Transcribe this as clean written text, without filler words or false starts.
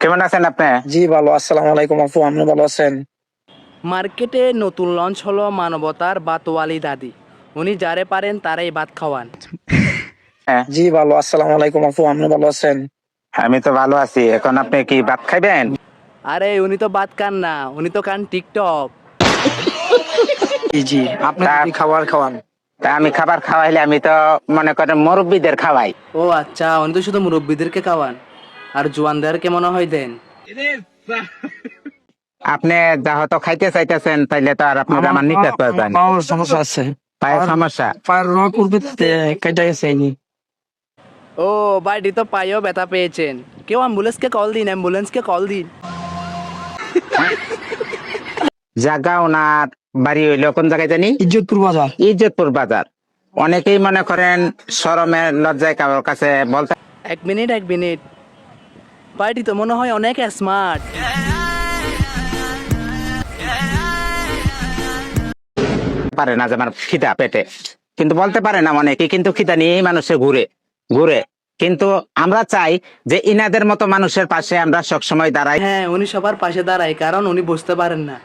কেমন আছেন আপনি? জি ভালো। আসসালামু আলাইকুম আপু, আপনি ভালো আছেন? মার্কেটে নতুন লঞ্চ হলো মানবতার বাতওয়ালি দাদি। উনি যারে পারেন তারাই ভাত খাওয়ান। হ্যাঁ, জি ভালো। আসসালামু আলাইকুম আপু, আপনি ভালো আছেন? আমি তো ভালো আছি। এখন আপনি কি ভাত খাইবেন? আরে উনি তো ভাত খান না, উনি তো খান টিকটক। জি জি, আপনি তা যদি খাবার খাওয়ান। তা আমি খাবার খাওয়াইলে আমি তো মনে করেন মুরব্বীদের খাওয়াই। ও আচ্ছা, উনি তো শুধু মুরব্বীদেরকে খাওয়ান, আর জোয়ানদেরকে মনে হয় দেন। আপনি যা হয়তো খাইতে চাইতেছেন, তাইলে তো আর আপনার আমার নিতে পারবেন। আমার সমস্যা আছে। পায়ের সমস্যা? পায়ের রক উঠবে কেটে গেছে এই নিয়ে। ও বাইটি তো পায়েও ব্যথা পেয়েছেন। কেউ অ্যাম্বুলেন্সকে কল দিন, অ্যাম্বুলেন্সকে কল দিন। জায়গা ওনার বাড়ি হইলো কোন জায়গায় জানি? ইজ্জতপুর বাজার। ইজ্জতপুর বাজার। অনেকেই মনে করেন শরমের লজ্জায় কারোর কাছে বলতে এক মিনিট, বাইটি তো মনে হয় অনেক স্মার্ট। পারে না যে আমার খিদা পেটে, কিন্তু বলতে পারে না অনেকে, কিন্তু খিদা নিয়েই মানুষে ঘুরে ঘুরে। কিন্তু আমরা চাই যে ইনাদের মতো মানুষের পাশে আমরা সবসময় দাঁড়াই। হ্যাঁ, উনি সবার পাশে দাঁড়ায়, কারণ উনি বুঝতে পারেন না।